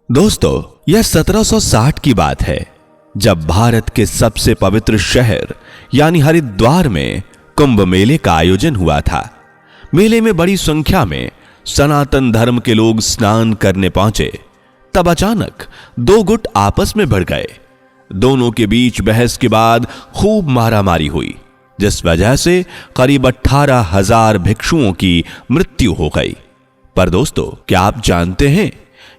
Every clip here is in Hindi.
दोस्तों, यह 1760 की बात है जब भारत के सबसे पवित्र शहर यानी हरिद्वार में कुंभ मेले का आयोजन हुआ था। मेले में बड़ी संख्या में सनातन धर्म के लोग स्नान करने पहुंचे। तब अचानक दो गुट आपस में भिड़ गए। दोनों के बीच बहस के बाद खूब मारामारी हुई, जिस वजह से करीब 18,000 भिक्षुओं की मृत्यु हो गई। पर दोस्तों, क्या आप जानते हैं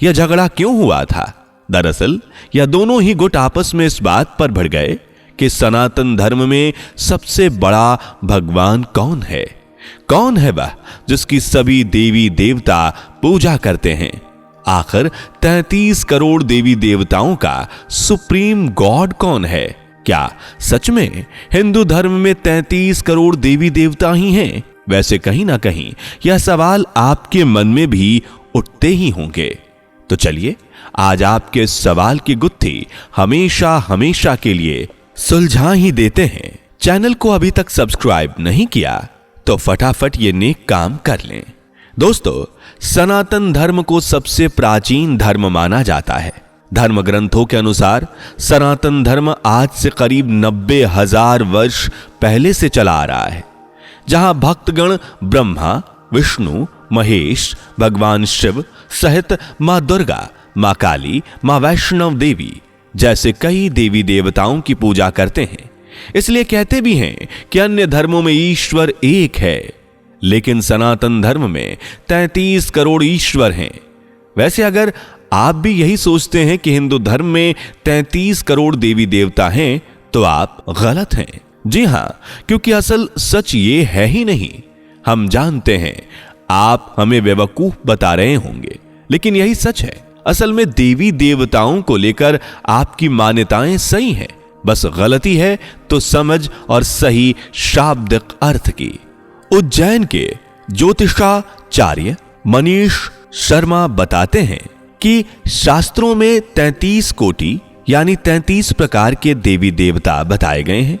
यह झगड़ा क्यों हुआ था? दरअसल यह दोनों ही गुट आपस में इस बात पर भिड़ गए कि सनातन धर्म में सबसे बड़ा भगवान कौन है। कौन है वह जिसकी सभी देवी देवता पूजा करते हैं? आखिर 33 करोड़ देवी देवताओं का सुप्रीम गॉड कौन है? क्या सच में हिंदू धर्म में 33 करोड़ देवी देवता ही हैं? वैसे कहीं ना कहीं यह सवाल आपके मन में भी उठते ही होंगे। तो चलिए आज आपके इस सवाल की गुत्थी हमेशा हमेशा के लिए सुलझा ही देते हैं। चैनल को अभी तक सब्सक्राइब नहीं किया तो फटाफट ये नेक काम कर लें। दोस्तों, सनातन धर्म को सबसे प्राचीन धर्म माना जाता है। धर्म ग्रंथों के अनुसार सनातन धर्म आज से करीब 90,000 वर्ष पहले से चला आ रहा है, जहां भक्तगण ब्रह्मा, विष्णु, महेश, भगवान शिव सहित मां दुर्गा, मां काली, मां वैष्णव देवी जैसे कई देवी देवताओं की पूजा करते हैं। इसलिए कहते भी हैं कि अन्य धर्मों में ईश्वर एक है, लेकिन सनातन धर्म में 33 करोड़ ईश्वर हैं। वैसे अगर आप भी यही सोचते हैं कि हिंदू धर्म में 33 करोड़ देवी देवता हैं, तो आप गलत हैं। जी हां, क्योंकि असल सच ये है ही नहीं। हम जानते हैं आप हमें बेवकूफ बता रहे होंगे, लेकिन यही सच है। असल में देवी देवताओं को लेकर आपकी मान्यताएं सही हैं, बस गलती है तो समझ और सही शाब्दिक अर्थ की। उज्जैन के ज्योतिषाचार्य मनीष शर्मा बताते हैं कि शास्त्रों में 33 कोटि यानी 33 प्रकार के देवी देवता बताए गए हैं।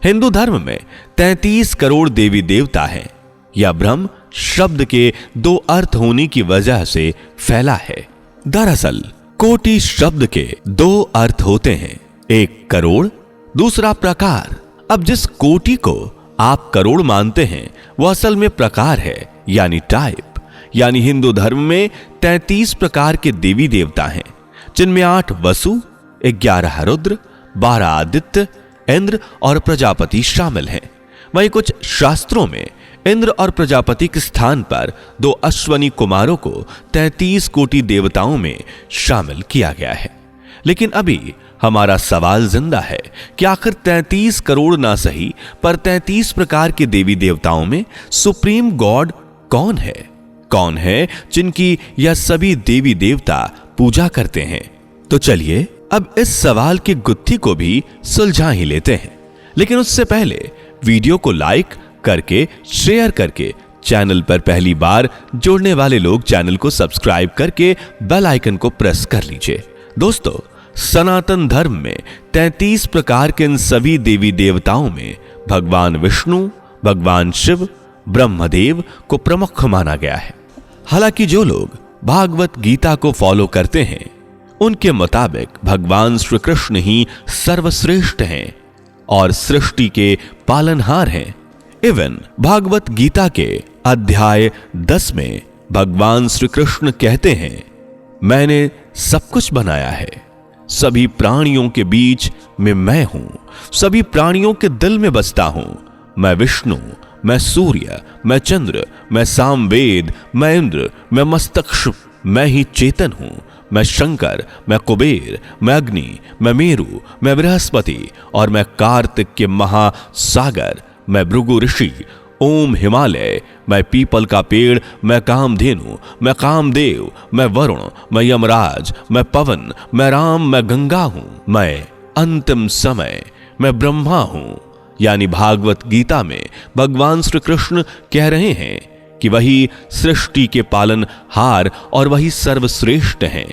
हिंदू धर्म में 33 करोड़ देवी देवता हैं। यह भ्रम शब्द के दो अर्थ होने की वजह से फैला है। दरअसल कोटि शब्द के दो अर्थ होते हैं, एक करोड़, दूसरा प्रकार। अब जिस कोटि को आप करोड़ मानते हैं वह असल में प्रकार है यानी टाइप। यानी हिंदू धर्म में 33 प्रकार के देवी देवता हैं, जिनमें 8 वसु, 11 रुद्र, 12 आदित्य, इंद्र और प्रजापति शामिल हैं। वहीं कुछ शास्त्रों में इंद्र और प्रजापति के स्थान पर 2 अश्वनी कुमारों को 33 कोटि देवताओं में शामिल किया गया है। लेकिन अभी हमारा सवाल जिंदा है कि आखिर 33 करोड़ ना सही पर 33 प्रकार के देवी देवताओं में सुप्रीम गॉड कौन है? कौन है जिनकी यह सभी देवी देवता पूजा करते हैं? तो चलिए अब इस सवाल की गुत्थी को भी सुलझा ही लेते हैं। लेकिन उससे पहले वीडियो को लाइक करके, शेयर करके, चैनल पर पहली बार जुड़ने वाले लोग चैनल को सब्सक्राइब करके बेल आइकन को प्रेस कर लीजिए। दोस्तों, सनातन धर्म में 33 प्रकार के इन सभी देवी देवताओं में भगवान विष्णु, भगवान शिव, ब्रह्मदेव को प्रमुख माना गया है। हालांकि जो लोग भागवत गीता को फॉलो करते हैं उनके मुताबिक भगवान श्री कृष्ण ही सर्वश्रेष्ठ हैं और सृष्टि के पालनहार हैं। इवन भागवत गीता के अध्याय 10 में भगवान श्री कृष्ण कहते हैं, मैंने सब कुछ बनाया है, सभी प्राणियों के बीच में मैं हूं, सभी प्राणियों के दिल में बसता हूं। मैं विष्णु, मैं सूर्य, मैं चंद्र, मैं सामवेद, मैं इंद्र, मैं मस्तक, मैं ही चेतन हूं। मैं शंकर, मैं कुबेर, मैं अग्नि, मैं मेरु, मैं बृहस्पति और मैं कार्तिक के महासागर, मैं भृगु ऋषि, ओम हिमालय, मैं पीपल का पेड़, मैं कामधेनु, मैं कामदेव, मैं वरुण, मैं यमराज, मैं पवन, मैं राम, मैं गंगा हूं, मैं अंतिम समय, मैं ब्रह्मा हूं। यानी भागवत गीता में भगवान श्री कृष्ण कह रहे हैं कि वही सृष्टि के पालनहार और वही सर्वश्रेष्ठ हैं।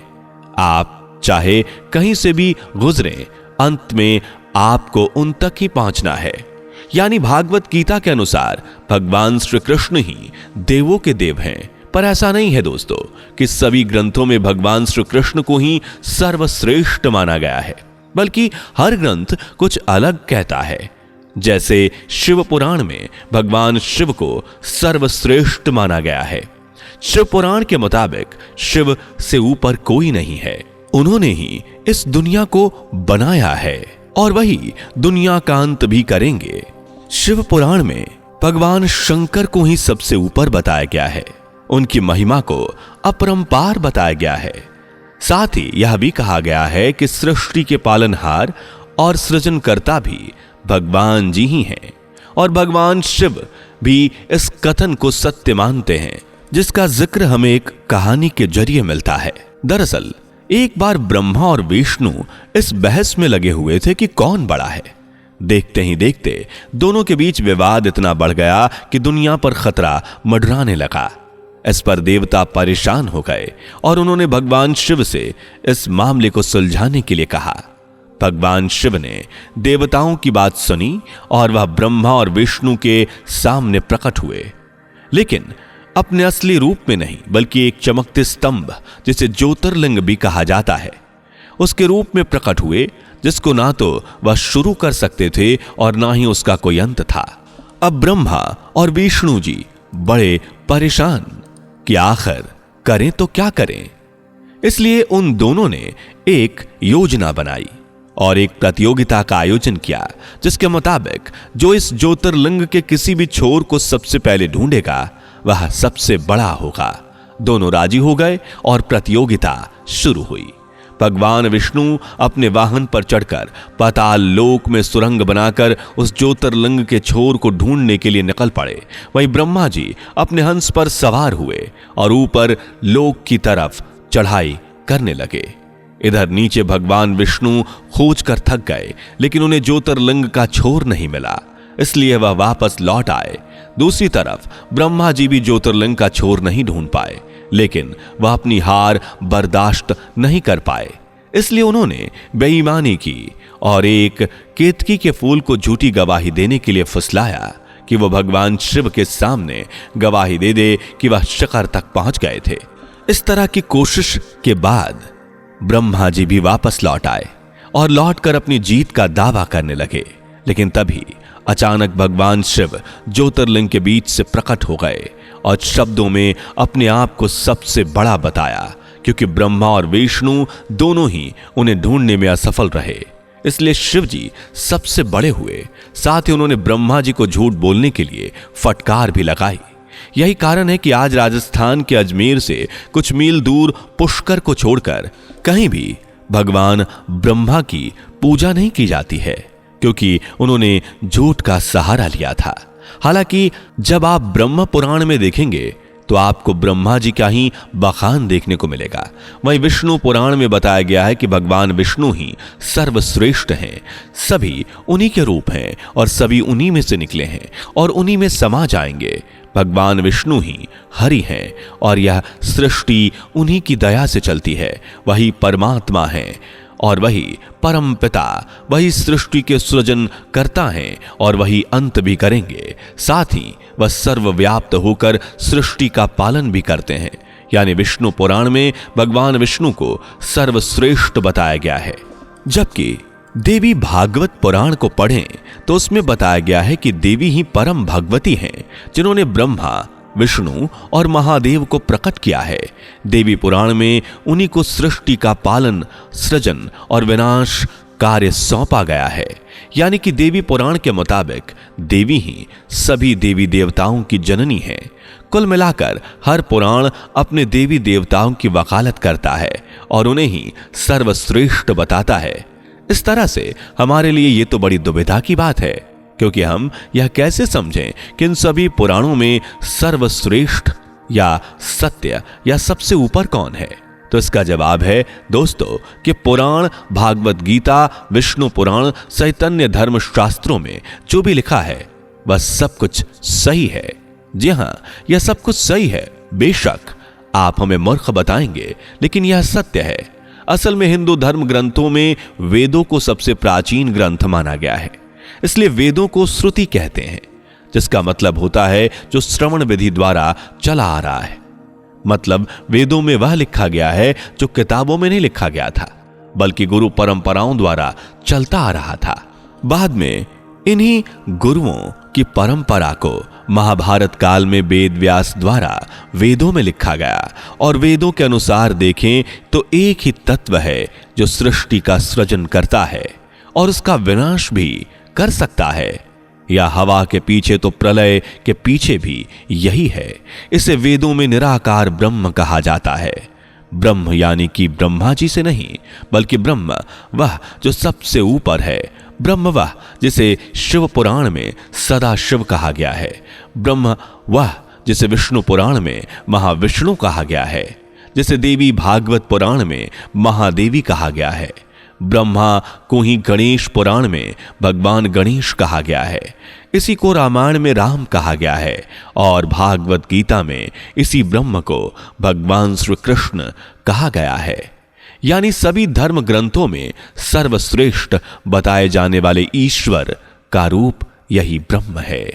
आप चाहे कहीं से भी गुजरें, अंत में आपको उन तक ही पहुंचना है। यानी भागवत गीता के अनुसार भगवान श्री कृष्ण ही देवों के देव हैं, पर ऐसा नहीं है दोस्तों कि सभी ग्रंथों में भगवान श्री कृष्ण को ही सर्वश्रेष्ठ माना गया है, बल्कि हर ग्रंथ कुछ अलग कहता है। जैसे शिव पुराण में भगवान शिव को सर्वश्रेष्ठ माना गया है। शिव पुराण के मुताबिक शिव से ऊपर कोई नहीं है, उन्होंने ही इस दुनिया को बनाया है और वही दुनिया का अंत भी करेंगे। शिव पुराण में भगवान शंकर को ही सबसे ऊपर बताया गया है, उनकी महिमा को अपरंपार बताया गया है। साथ ही यह भी कहा गया है कि सृष्टि के पालनहार और सृजनकर्ता भी भगवान जी ही हैं और भगवान शिव भी इस कथन को सत्य मानते हैं, जिसका जिक्र हमें एक कहानी के जरिए मिलता है। दरअसल एक बार ब्रह्मा और विष्णु इस बहस में लगे हुए थे कि कौन बड़ा है। देखते ही देखते दोनों के बीच विवाद इतना बढ़ गया कि दुनिया पर खतरा मंडराने लगा। इस पर देवता परेशान हो गए और उन्होंने भगवान शिव से इस मामले को सुलझाने के लिए कहा। भगवान शिव ने देवताओं की बात सुनी और वह ब्रह्मा और विष्णु के सामने प्रकट हुए, लेकिन अपने असली रूप में नहीं, बल्कि एक चमकते स्तंभ जिसे ज्योतिर्लिंग भी कहा जाता है, उसके रूप में प्रकट हुए, जिसको ना तो वह शुरू कर सकते थे और ना ही उसका कोई अंत था। अब ब्रह्मा और विष्णु जी बड़े परेशान कि आखिर करें तो क्या करें। इसलिए उन दोनों ने एक योजना बनाई और एक प्रतियोगिता का आयोजन किया, जिसके मुताबिक जो इस ज्योतिर्लिंग के किसी भी छोर को सबसे पहले ढूंढेगा वह सबसे बड़ा होगा। दोनों राजी हो गए और प्रतियोगिता शुरू हुई। भगवान विष्णु अपने वाहन पर चढ़कर पाताल लोक में सुरंग बनाकर उस ज्योतिर्लिंग के छोर को ढूंढने के लिए निकल पड़े। वहीं ब्रह्मा जी अपने हंस पर सवार हुए और ऊपर लोक की तरफ चढ़ाई करने लगे। इधर नीचे भगवान विष्णु खोज कर थक गए, लेकिन उन्हें ज्योतिर्लिंग का छोर नहीं मिला, इसलिए वह वापस लौट आए। दूसरी तरफ ब्रह्मा जी भी ज्योतिर्लिंग का छोर नहीं ढूंढ पाए, लेकिन वह अपनी हार बर्दाश्त नहीं कर पाए, इसलिए उन्होंने बेईमानी की और एक केतकी के फूल को झूठी गवाही देने के लिए फुसलाया कि वह भगवान शिव के सामने गवाही दे दे कि वह शिखर तक पहुंच गए थे। इस तरह की कोशिश के बाद ब्रह्मा जी भी वापस लौट आए और लौटकर अपनी जीत का दावा करने लगे, लेकिन तभी अचानक भगवान शिव ज्योतिर्लिंग के बीच से प्रकट हो गए और शब्दों में अपने आप को सबसे बड़ा बताया, क्योंकि ब्रह्मा और विष्णु दोनों ही उन्हें ढूंढने में असफल रहे, इसलिए शिव जी सबसे बड़े हुए। साथ ही उन्होंने ब्रह्मा जी को झूठ बोलने के लिए फटकार भी लगाई। यही कारण है कि आज राजस्थान के अजमेर से कुछ मील दूर पुष्कर को छोड़कर कहीं भी भगवान ब्रह्मा की पूजा नहीं की जाती है, क्योंकि उन्होंने झूठ का सहारा लिया था। हालांकि जब आप ब्रह्म पुराण में देखेंगे तो आपको ब्रह्मा जी का ही बखान देखने को मिलेगा। वहीं विष्णु पुराण में बताया गया है कि भगवान विष्णु ही सर्वश्रेष्ठ हैं, सभी उन्हीं के रूप हैं और सभी उन्हीं में से निकले हैं और उन्हीं में समा जाएंगे। भगवान विष्णु ही हरि हैं और यह सृष्टि उन्हीं की दया से चलती है। वही परमात्मा है और वही परम पिता, वही सृष्टि के सृजन करता हैं और वही अंत भी करेंगे। साथ ही वह सर्वव्याप्त होकर सृष्टि का पालन भी करते हैं। यानी विष्णु पुराण में भगवान विष्णु को सर्वश्रेष्ठ बताया गया है। जबकि देवी भागवत पुराण को पढ़ें तो उसमें बताया गया है कि देवी ही परम भगवती हैं, जिन्होंने ब्रह्मा, विष्णु और महादेव को प्रकट किया है। देवी पुराण में उन्हीं को सृष्टि का पालन, सृजन और विनाश कार्य सौंपा गया है। यानी कि देवी पुराण के मुताबिक देवी ही सभी देवी देवताओं की जननी है। कुल मिलाकर हर पुराण अपने देवी देवताओं की वकालत करता है और उन्हें ही सर्वश्रेष्ठ बताता है। इस तरह से हमारे लिए ये तो बड़ी दुविधा की बात है, क्योंकि हम यह कैसे समझें कि इन सभी पुराणों में सर्वश्रेष्ठ या सत्य या सबसे ऊपर कौन है। तो इसका जवाब है दोस्तों कि पुराण, भागवत गीता, विष्णु पुराण सहित अन्य धर्म शास्त्रों में जो भी लिखा है वह सब कुछ सही है। जी हां, यह सब कुछ सही है। बेशक आप हमें मूर्ख बताएंगे, लेकिन यह सत्य है। असल में हिंदू धर्म ग्रंथों में वेदों को सबसे प्राचीन ग्रंथ माना गया है, इसलिए वेदों को श्रुति कहते हैं, जिसका मतलब होता है जो श्रवण विधि द्वारा चला आ रहा है। मतलब वेदों में वह लिखा गया है जो किताबों में नहीं लिखा गया था, बल्कि गुरु परंपराओं द्वारा चलता आ रहा था। बाद में इन्हीं गुरुओं की परंपरा को महाभारत काल में वेद व्यास द्वारा वेदों में लिखा गया। और वेदों के अनुसार देखें तो एक ही तत्व है जो सृष्टि का सृजन करता है और उसका विनाश भी कर सकता है। या हवा के पीछे तो प्रलय के पीछे भी यही है। इसे वेदों में निराकार ब्रह्म कहा जाता है। ब्रह्म यानी कि ब्रह्मा जी से नहीं, बल्कि ब्रह्म वह जो सबसे ऊपर है। ब्रह्म वह जिसे शिव पुराण में सदा शिव कहा गया है। ब्रह्म वह जिसे विष्णु पुराण में महाविष्णु कहा गया है, जिसे देवी भागवत पुराण में महादेवी कहा गया है। ब्रह्मा को ही गणेश पुराण में भगवान गणेश कहा गया है। इसी को रामायण में राम कहा गया है और भागवत गीता में इसी ब्रह्म को भगवान श्री कृष्ण कहा गया है। यानी सभी धर्म ग्रंथों में सर्वश्रेष्ठ बताए जाने वाले ईश्वर का रूप यही ब्रह्म है।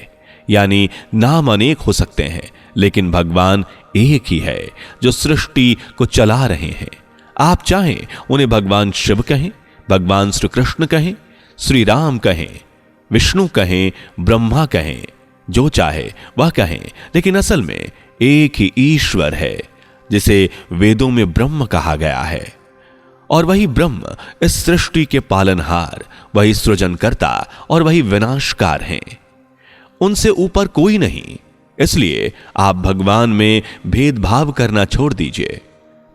यानी नाम अनेक हो सकते हैं, लेकिन भगवान एक ही है जो सृष्टि को चला रहे हैं। आप चाहें उन्हें भगवान शिव कहें, भगवान श्री कृष्ण कहें, श्री राम कहें, विष्णु कहें, ब्रह्मा कहें, जो चाहे वह कहें, लेकिन असल में एक ही ईश्वर है जिसे वेदों में ब्रह्म कहा गया है। और वही ब्रह्म इस सृष्टि के पालनहार, वही सृजनकर्ता और वही विनाशकार हैं। उनसे ऊपर कोई नहीं। इसलिए आप भगवान में भेदभाव करना छोड़ दीजिए।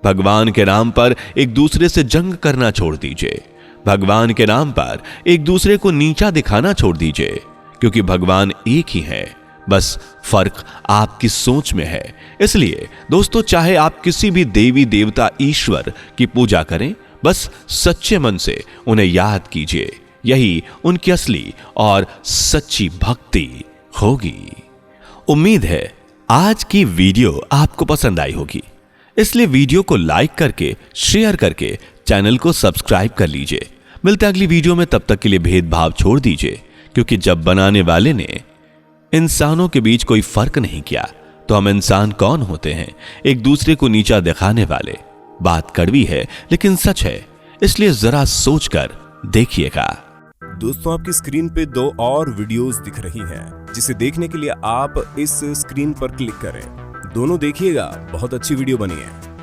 भगवान के नाम पर एक दूसरे से जंग करना छोड़ दीजिए। भगवान के नाम पर एक दूसरे को नीचा दिखाना छोड़ दीजिए, क्योंकि भगवान एक ही है। बस फर्क आपकी सोच में है। इसलिए दोस्तों, चाहे आप किसी भी देवी देवता ईश्वर की पूजा करें, बस सच्चे मन से उन्हें याद कीजिए। यही उनकी असली और सच्ची भक्ति होगी। उम्मीद है आज की वीडियो आपको पसंद आई होगी। इसलिए वीडियो को लाइक करके, शेयर करके चैनल को सब्सक्राइब कर लीजिए। मिलते अगली वीडियो में, तब तक के लिए भेदभाव छोड़ दीजिए, क्योंकि जब बनाने वाले ने इंसानों के बीच कोई फर्क नहीं किया तो हम इंसान कौन होते हैं, एक दूसरे को नीचा दिखाने वाले। बात कड़वी है लेकिन सच है, इसलिए जरा सोचकर देखिएगा। दोस्तों, आपकी स्क्रीन पे 2 और वीडियोस दिख रही हैं, जिसे देखने के लिए आप इस स्क्रीन पर क्लिक करें। दोनों देखिएगा, बहुत अच्छी वीडियो बनी है।